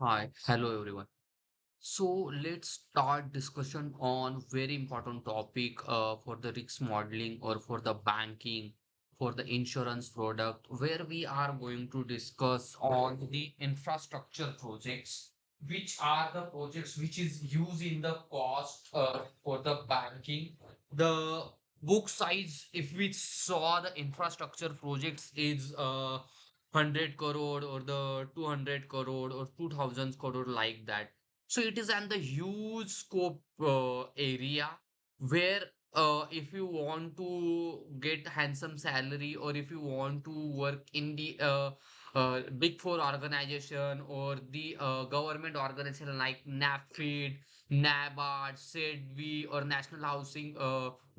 Hi, hello everyone. So let's start discussion on very important topic for the risk modeling or for the banking, for the insurance product, where we are going to discuss on the infrastructure projects, which are the projects which is used in the cost for the banking. The book size, if we saw the infrastructure projects is 100 crore or the 200 crore or 2000 crore like that. So it is an the huge scope area where if you want to get handsome salary or if you want to work in the big four organization or the government organization like NaBFID, NABARD, SEDV or National Housing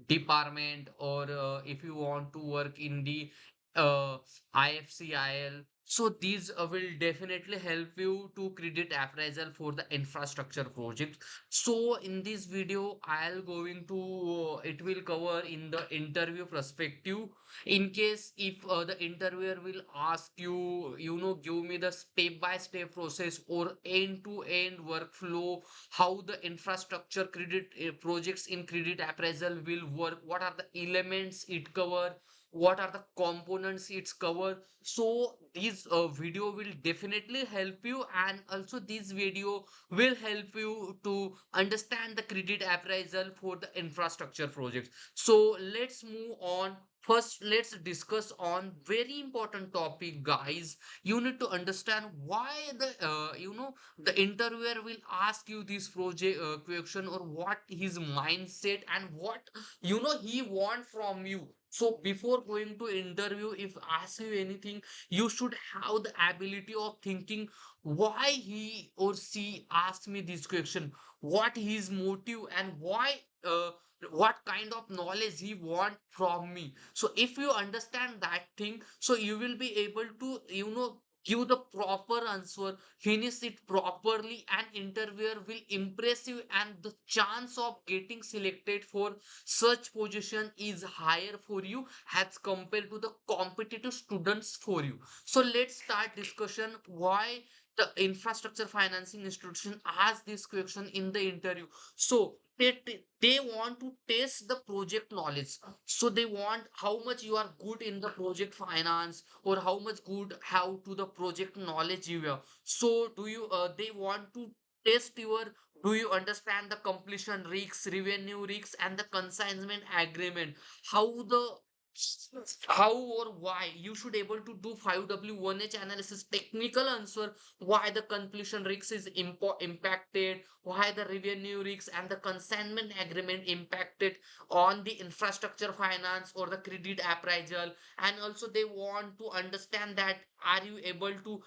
Department, or if you want to work in the uh, IFCIL. So these will definitely help you to credit appraisal for the infrastructure project. So in this video, I'll going to it will cover in the interview perspective. In case if the interviewer will ask you, give me the step by step process or end to end workflow, how the infrastructure credit projects in credit appraisal will work, what are the elements it cover, what are the components it's cover. So this video will definitely help you, and also this video will help you to understand the credit appraisal for the infrastructure projects. So let's move on. First, let's discuss on very important topic, guys. You need to understand why the interviewer will ask you this project question, or what his mindset and what he want from you. So before going to interview, if ask you anything, you should have the ability of thinking why he or she asked me this question, what his motive, and why what kind of knowledge he want from me. So if you understand that thing, so you will be able to give the proper answer, finish it properly, and interviewer will impress you, and the chance of getting selected for such position is higher for you as compared to the competitive students for you. So let's start discussion why the infrastructure financing institution ask this question in the interview. So they want to test the project knowledge. So they want how much you are good in the project finance, or how much good how to the project knowledge you have. So do you they want to test your, do you understand the completion risks, revenue risks, and the consignment agreement? How the how or why you should able to do 5W1H analysis, technical answer, why the completion risks is impacted, why the revenue risks and the consignment agreement impacted on the infrastructure finance or the credit appraisal. And also they want to understand that are you able to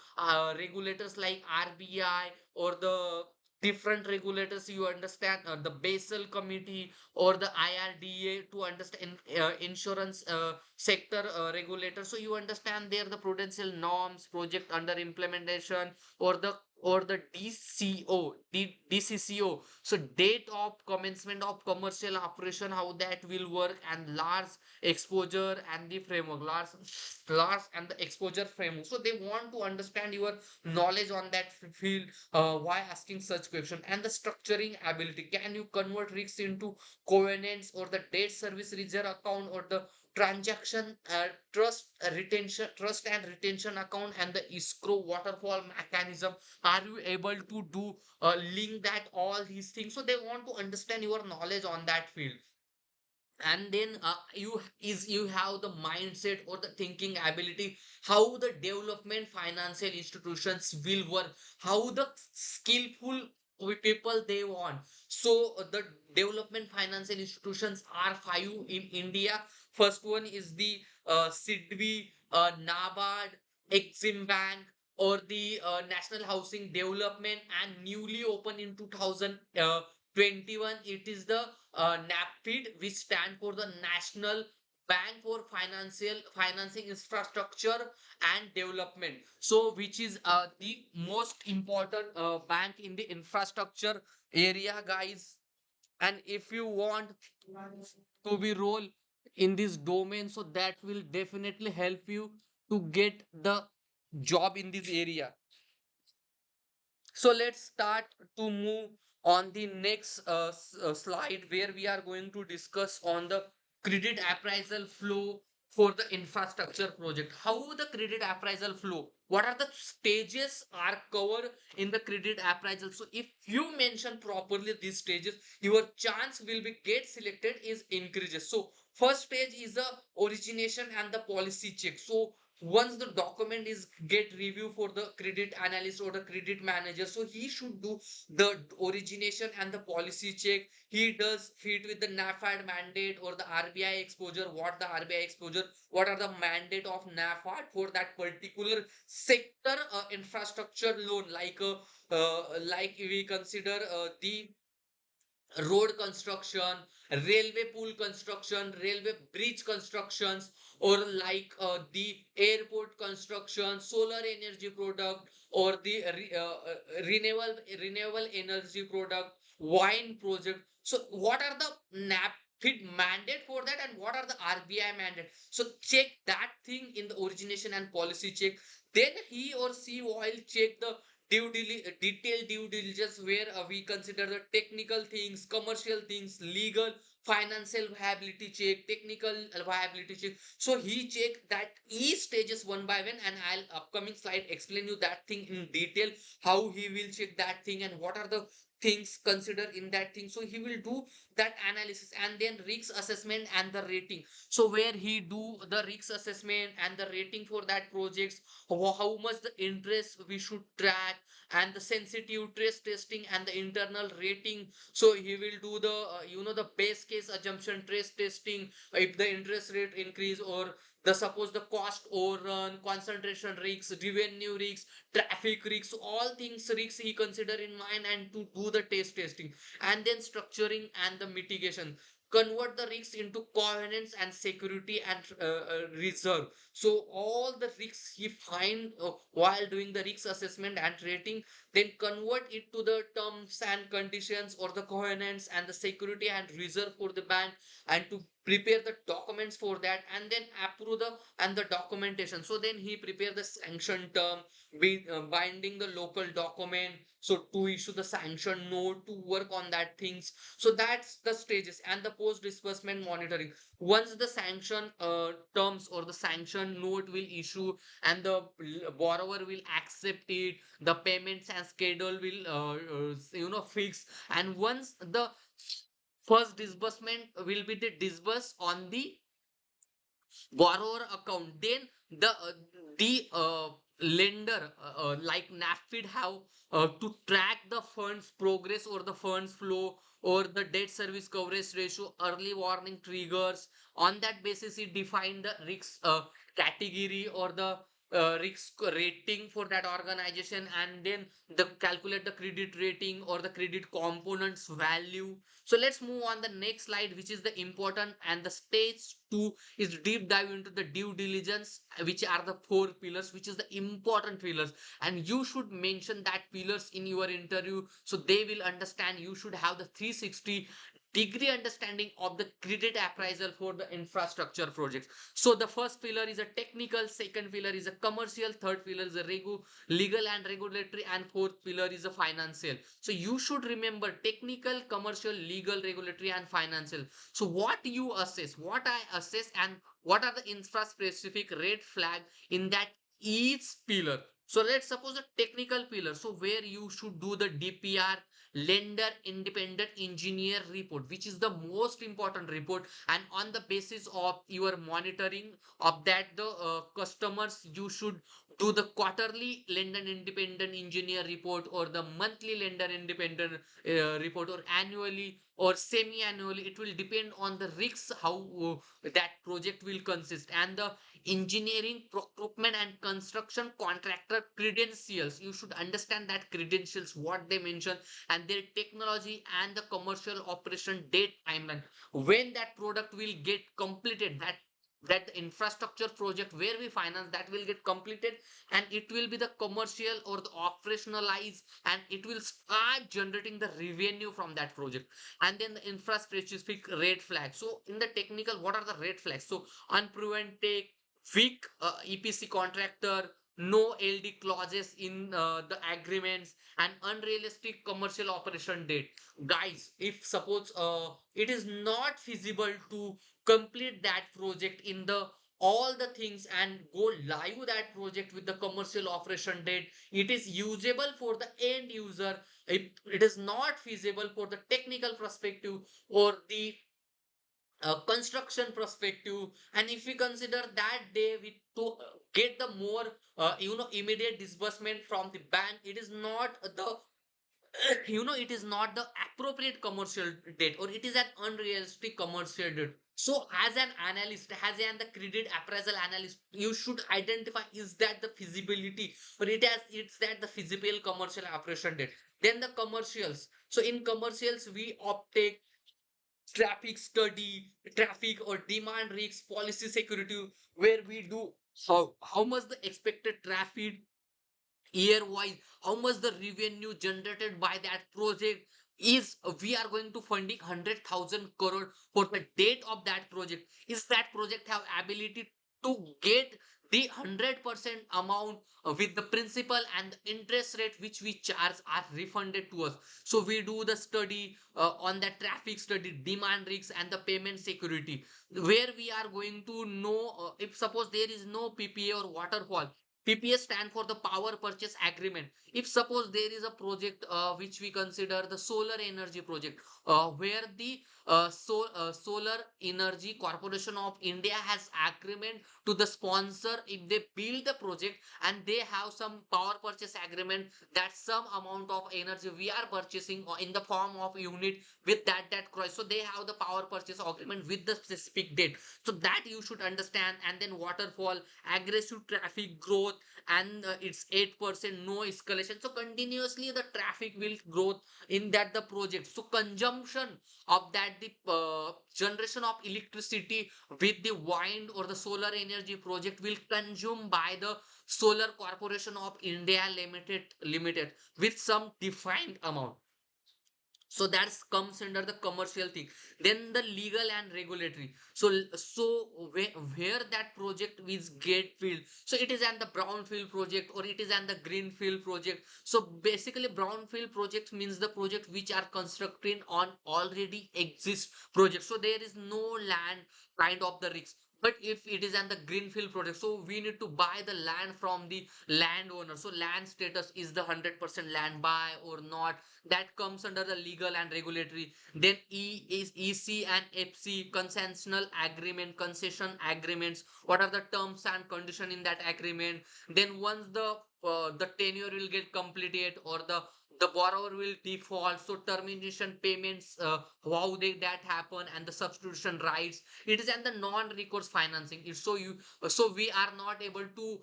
regulators like RBI or the different regulators, you understand the Basel committee or the IRDA, to understand insurance sector regulator. So you understand there the prudential norms, project under implementation, or the DCCO. So date of commencement of commercial operation, how that will work, and large exposure and the framework, large and the exposure framework. So they want to understand your knowledge on that field. Why asking such question? And the structuring ability, can you convert risks into covenants, or the debt service reserve account, or the transaction trust and retention account, and the escrow waterfall mechanism? Are you able to do link that all these things? So they want to understand your knowledge on that field. And then you have the mindset or the thinking ability, how the development financial institutions will work, how the skillful people they want. So the development financial institutions are five in India. First one is the SIDBI, NABARD, Exim Bank, or the National Housing Development, and newly opened in 2021 it is the NaBFID, which stand for the National Bank for Financial Financing Infrastructure and Development. So which is the most important bank in the infrastructure area, guys. And if you want to be role in this domain, so that will definitely help you to get the job in this area. So let's start to move on the next slide, where we are going to discuss on the credit appraisal flow for the infrastructure project. How the credit appraisal flow? What are the stages are covered in the credit appraisal? So if you mention properly these stages, your chance will be get selected is increases. So first stage is the origination and the policy check. So once the document is get review for the credit analyst or the credit manager, so he should do the origination and the policy check. He does fit with the NaBFID mandate or the RBI exposure. What the RBI exposure, what are the mandate of NaBFID for that particular sector infrastructure loan, like we consider the road construction, railway pool construction, railway bridge constructions, or the airport construction, solar energy product, or the renewable energy product, wine project. So what are the NaBFID mandate for that, and what are the RBI mandate? So check that thing in the origination and policy check. Then he or she will check the detailed due diligence, where we consider the technical things, commercial things, legal, financial viability check, technical viability check. So he check that each stages one by one, and I'll upcoming slide explain you that thing in detail, how he will check that thing and what are the things considered in that thing. So he will do that analysis, and then risk assessment and the rating. So where he do the risk assessment and the rating for that projects, how much the interest we should track, and the sensitive stress testing and the internal rating. So he will do the the base case assumption stress testing, if the interest rate increase, or the suppose the cost overrun, concentration risks, revenue risks, traffic risks, all things risks he consider in mind, and to do the test testing. And then structuring and the mitigation, convert the risks into covenants and security and reserve. So all the risks he find while doing the risk assessment and rating, then convert it to the terms and conditions or the covenants and the security and reserve for the bank, and to prepare the documents for that, and then approve the and the documentation. So then he prepare the sanction term, binding the local document, so to issue the sanction note, to work on that things. So that's the stages. And the post disbursement monitoring, once the sanction terms or the sanction note will issue, and the borrower will accept it, the payments and schedule will fix. And once the first disbursement will be the disbursed on the borrower account, then the lender like NaBFID have to track the funds progress or the funds flow or the debt service coverage ratio, early warning triggers. On that basis he define the risk category or the risk rating for that organization, and then the calculate the credit rating or the credit components value. So let's move on the next slide, which is the important, and the stage 2 is deep dive into the due diligence, which are the four pillars, which is the important pillars. And you should mention that pillars in your interview, so they will understand. You should have the 360-degree understanding of the credit appraisal for the infrastructure projects. So the first pillar is a technical, second pillar is a commercial, third pillar is a legal and regulatory, and fourth pillar is a financial. So you should remember technical, commercial, legal, regulatory, and financial. So what you assess, what I assess, and what are the infra specific red flag in that each pillar. So let's suppose a technical pillar. So where you should do the DPR, lender independent engineer report, which is the most important report. And on the basis of your monitoring of that, the customers, you should do the quarterly lender independent engineer report, or the monthly lender independent report, or annually or semi-annually. It will depend on the risks, how that project will consist, and the engineering, procurement, and construction contractor credentials. You should understand that credentials, what they mention, and their technology and the commercial operation date timeline. When that product will get completed, that the infrastructure project where we finance that will get completed, and it will be the commercial or the operationalized, and it will start generating the revenue from that project. And then the infra specific red flag. So in the technical, what are the red flags? So unproven take, weak EPC contractor, no LD clauses in the agreements, and unrealistic commercial operation date. Guys, if suppose it is not feasible to complete that project in the all the things and go live that project with the commercial operation date, it is usable for the end user. It is not feasible for the technical perspective or the construction perspective. And if we consider that day we to get the more immediate disbursement from the bank, it is not the it is not the appropriate commercial date, or it is an unrealistic commercial date. So as an analyst, as an the credit appraisal analyst, you should identify is that the feasibility, or it's that the feasible commercial operation date. Then the commercials. So in commercials we obtain traffic study, traffic or demand risks, policy security, where we do how much the expected traffic year wise, how much the revenue generated by that project is. We are going to funding 100,000 crore for the date of that project. Is that project have ability to get the 100% amount with the principal and the interest rate which we charge are refunded to us. So we do the study on the traffic study, demand risks and the payment security, where we are going to know if suppose there is no PPA or waterfall. PPA stand for the power purchase agreement. If suppose there is a project which we consider the solar energy project, where the Solar Energy Corporation of India has agreement to the sponsor if they build the project, and they have some power purchase agreement that some amount of energy we are purchasing in the form of unit with that cross. So they have the power purchase agreement with the specific date. So that you should understand. And then waterfall, aggressive traffic growth, and it's 8% no escalation. So continuously the traffic will grow in that the project. So consumption of that the generation of electricity with the wind or the solar energy project will consume by the Solar Corporation of India limited with some defined amount. So that comes under the commercial thing. Then the legal and regulatory. Where that project is get field, so it is an the brownfield project or it is an the greenfield project. So basically brownfield project means the project which are constructed on already exist project, so there is no land kind of the risk. But if it is an the greenfield project, so we need to buy the land from the landowner. So land status is the 100% land buy or not, that comes under the legal and regulatory. Then E is EC and FC, concessional agreement, concession agreements. What are the terms and condition in that agreement? Then once the tenure will get completed or the borrower will default, so termination payments, how they that happen, and the substitution rights. It is and the non-recourse financing. It's so we are not able to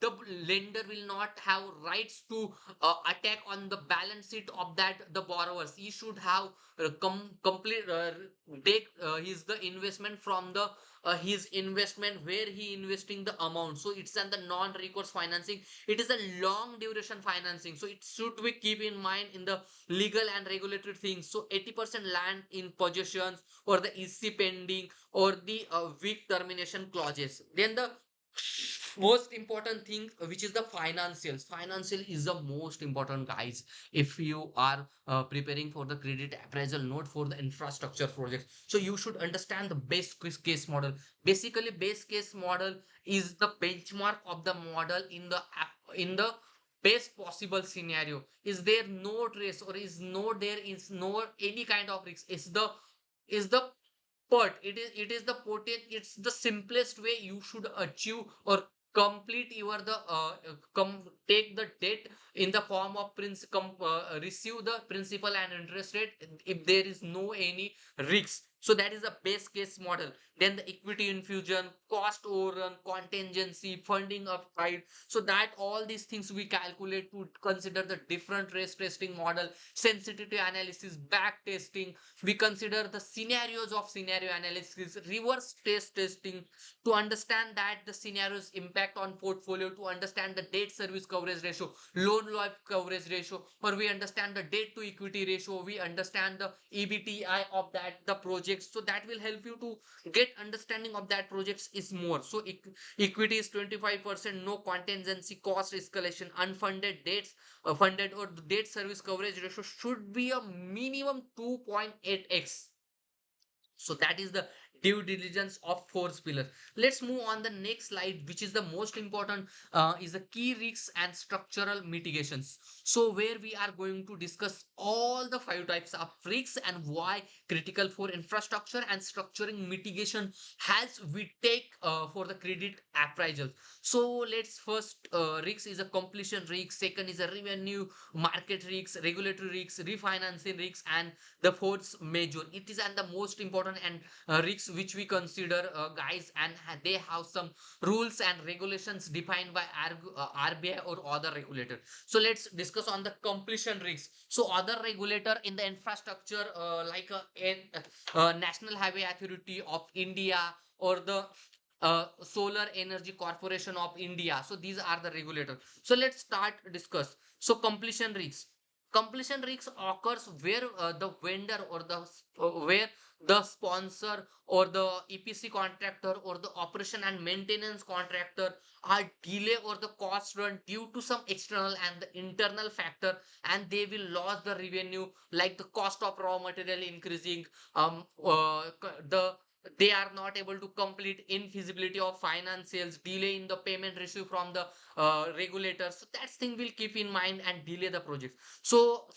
the lender will not have rights to attack on the balance sheet of that the borrowers. He should have complete take his the investment from the his investment where he investing the amount. So it's an the non-recourse financing. It is a long duration financing, so it should be keep in mind in the legal and regulatory things. So 80% land in possessions or the EC pending or the weak termination clauses. Then the most important thing, which is the financials. Financial is the most important, guys, if you are preparing for the credit appraisal note for the infrastructure project. So you should understand the best case model. Basically base case model is the benchmark of the model in the best possible scenario. Is there no trace or is no any kind of risk? Is the but it is the potent, it's the simplest way you should achieve or complete your the take the debt in the form of receive the principal and interest rate if there is no any risks. So that is the best case model. Then the equity infusion, cost overrun, contingency, funding upside. So that all these things we calculate to consider the different risk testing model, sensitivity analysis, back testing. We consider the scenarios of scenario analysis, reverse test testing, to understand that the scenarios impact on portfolio, to understand the debt service coverage ratio, loan life coverage ratio, or we understand the debt to equity ratio, we understand the EBTI of that the project projects. So that will help you to get understanding of that projects is more. So equity is 25%, no contingency, cost escalation, unfunded debts, funded or debt service coverage ratio should be a minimum 2.8x. So that is the due diligence of fourth pillar. Let's move on the next slide, which is the most important, is the key risks and structural mitigations. So where we are going to discuss all the five types of risks and why critical for infrastructure and structuring mitigation has we take for the credit appraisal. So let's first, risk is a completion risk, second is a revenue market risks, regulatory risks, refinancing risks, and the fourth major, it is and the most important and risks which we consider, guys, and they have some rules and regulations defined by RBI or other regulator. So let's discuss on the completion risks. So other regulator in the infrastructure, like National Highway Authority of India or the Solar Energy Corporation of India. So these are the regulators. So let's start discuss. So completion risks. Completion risks occurs where the vendor or the where the sponsor or the EPC contractor or the operation and maintenance contractor are delay or the cost run due to some external and the internal factor, and they will lose the revenue like the cost of raw material increasing, the they are not able to complete, infeasibility of financials, delay in the payment ratio from the regulators. So that thing will keep in mind and delay the project. So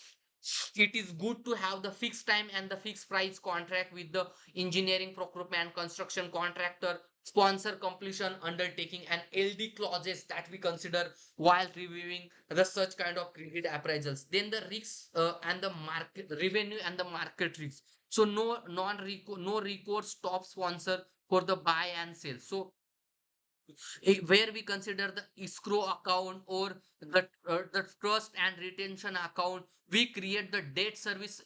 it is good to have the fixed time and the fixed price contract with the engineering, procurement, construction contractor, sponsor completion undertaking, and LD clauses that we consider while reviewing the such kind of credit appraisals. Then the risks, and the market revenue and the market risks. So no recourse top sponsor for the buy and sell. So where we consider the escrow account or the trust and retention account, we create the debt service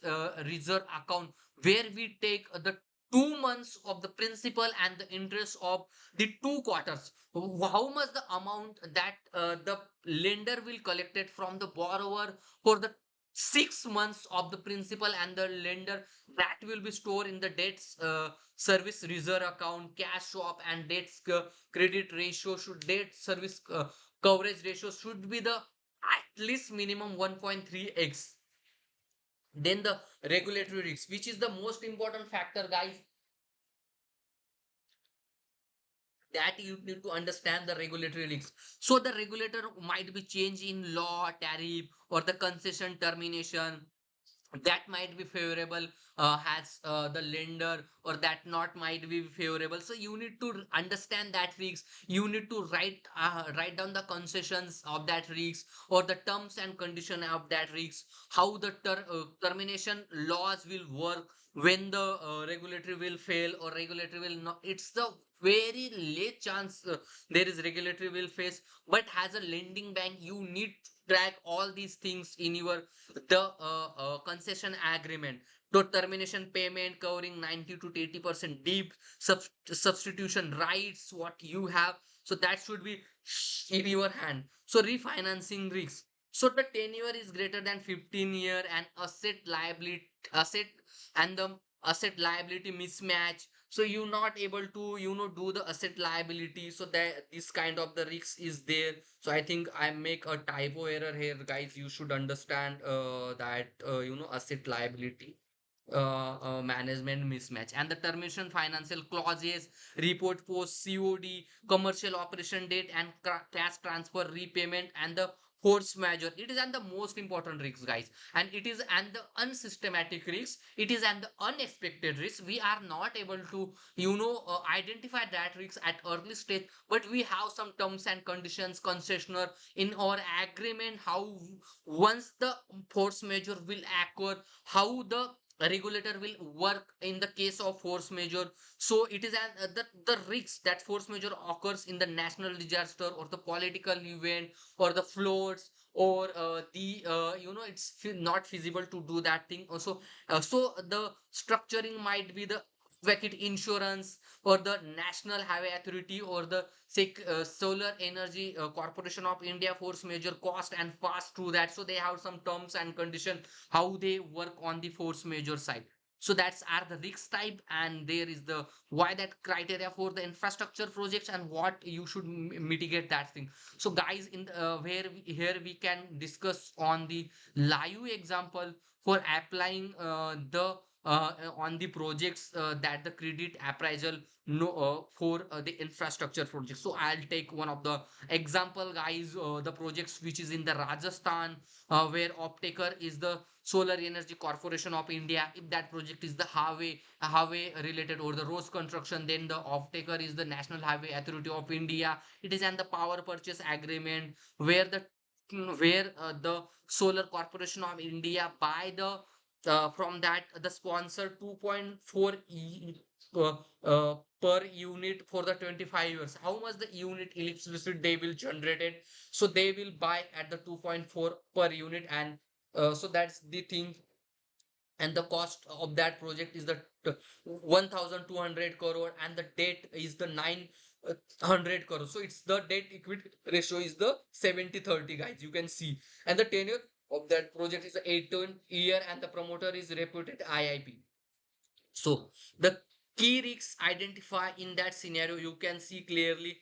reserve account where we take the 2 months of the principal and the interest of the 2 quarters. How much the amount that the lender will collect it from the borrower for the 6 months of the principal and the lender, that will be stored in the debts service reserve account, cash swap, and debts credit ratio should debt service coverage ratio should be the at least minimum 1.3x. Then the regulatory risk, which is the most important factor, guys, that you need to understand the regulatory risks. So the regulator might be change in law, tariff, or the concession termination that might be favorable, has the lender, or that not might be favorable. So you need to understand that risk. You need to write down the concessions of that risk or the terms and condition of that risk, how the termination laws will work when the regulatory will fail or regulatory will not. It's the very late chance there is regulatory will face, but as a lending bank you need to track all these things in your the concession agreement. The termination payment covering 90 to 80% deep substitution rights what you have. So that should be in your hand. So refinancing risks. So the tenure is greater than 15 year and asset and the asset liability mismatch. So you're not able to do the asset liability. So that this kind of the risk is there. So I think I make a typo error here, guys. You should understand that asset liability management mismatch and the termination financial clauses, report post COD, commercial operation date, and cash transfer repayment, and the force majeure. It is and the most important risks, guys, and it is and the unsystematic risks. It is and the unexpected risks. We are not able to identify that risks at early stage, but we have some terms and conditions concessioner in our agreement, how once the force majeure will occur, how the regulator will work in the case of force majeure. So it is the risk that force majeure occurs in the national disaster or the political event or the floods or the it's not feasible to do that thing also. So the structuring might be the vacant insurance or the National Highway Authority or the Solar Energy Corporation of India force major cost and pass through that. So they have some terms and condition how they work on the force major side. So that's are the risk type, and there is the why that criteria for the infrastructure projects and what you should mitigate that thing. So guys, in the, here we can discuss on the live example for applying on the projects that the credit appraisal no for the infrastructure project. So I'll take one of the example, guys, the projects which is in the Rajasthan, where off-taker is the Solar Energy Corporation of India. If that project is the highway related or the roads construction, then the off-taker is the National Highway Authority of India. It is and the power purchase agreement where the Solar Corporation of India buy the from that the sponsor 2.4 uh, per unit for the 25 years. How much the unit electricity they will generate it? So they will buy at the 2.4 per unit, and so that's the thing. And the cost of that project is the 1200 crore, and the debt is the 900 crore. So it's the debt equity ratio is the 70/30, guys, you can see. And the tenure of that project is 18 year, and the promoter is reputed IIP. So the key risks identify in that scenario, you can see clearly.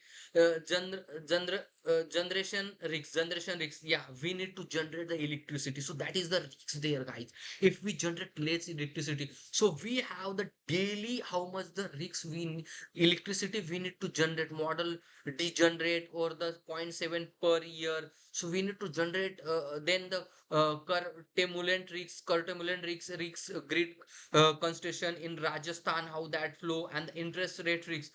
Generation risks. Yeah, we need to generate the electricity. So that is the risks there, guys. If we generate less electricity, so we have the daily how much the risks electricity we need to generate. Model degenerate or the zero point 0.7 per year. So we need to generate then the curtailment risks, grid concession in Rajasthan, how that flow, and the interest rate risks.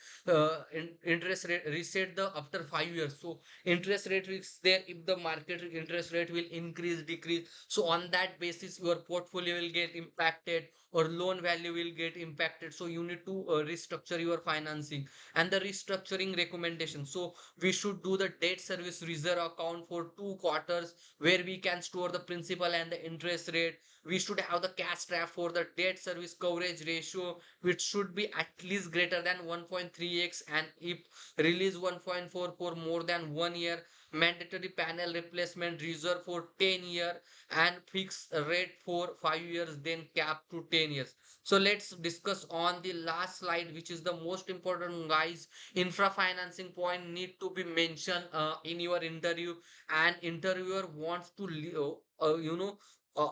Interest rate reset the after 5 years. So interest rate risks there, if the market interest rate will increase, decrease. So on that basis, your portfolio will get impacted or loan value will get impacted. So you need to restructure your financing and the restructuring recommendation. So we should do the debt service reserve account for 2 quarters where we can store the principal and the interest rate. We should have the cash trap for the debt service coverage ratio, which should be at least greater than 1.3x, and if release 1.4 for more than 1 year, mandatory panel replacement reserve for 10 year, and fixed rate for 5 years, then cap to 10 years. So let's discuss on the last slide, which is the most important, guys. Infra financing point need to be mentioned in your interview, and interviewer wants to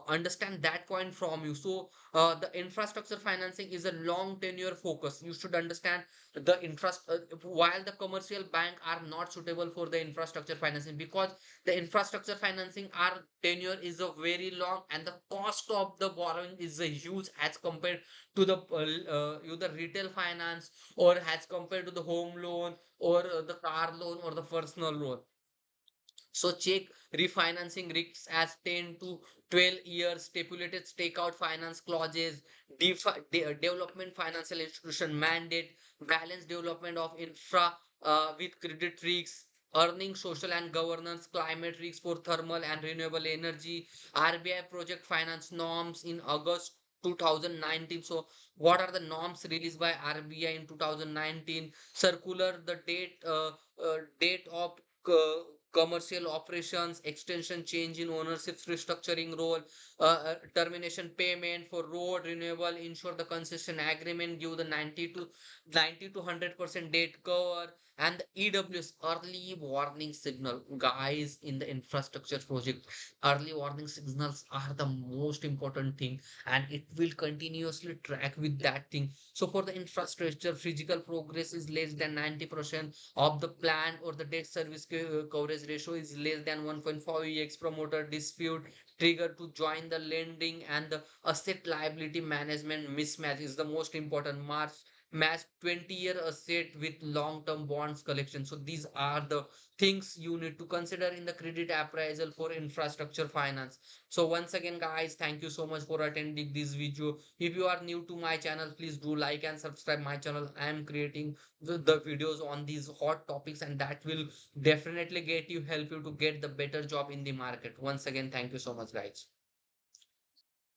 understand that point from you. So the infrastructure financing is a long tenure focus. You should understand the interest, while the commercial bank are not suitable for the infrastructure financing, because the infrastructure financing our tenure is a very long, and the cost of the borrowing is a huge as compared to the retail finance, or as compared to the home loan, or the car loan, or the personal loan. So check refinancing risks as 10 to 12 years, stipulated stakeout finance clauses, development financial institution mandate, balanced development of infra with credit risks, earning social and governance, climate risks for thermal and renewable energy, RBI project finance norms in August 2019. So what are the norms released by RBI in 2019? Circular, the date of commercial operations, extension, change in ownership, restructuring role, termination payment for road renewable, ensure the concession agreement, give the 90 to 100% date cover, and the EWS, early warning signal. Guys, in the infrastructure project, early warning signals are the most important thing, and it will continuously track with that thing. So for the infrastructure, physical progress is less than 90% of the plan, or the debt service coverage ratio is less than 1.5x, promoter dispute trigger to join the lending, and the asset liability management mismatch is the most important. Match 20-year asset with long-term bonds collection. So these are the things you need to consider in the credit appraisal for infrastructure finance. So once again, guys, thank you so much for attending this video. If you are new to my channel, please do like and subscribe my channel. I am creating the videos on these hot topics, and that will definitely help you to get the better job in the market. Once again, thank you so much, guys.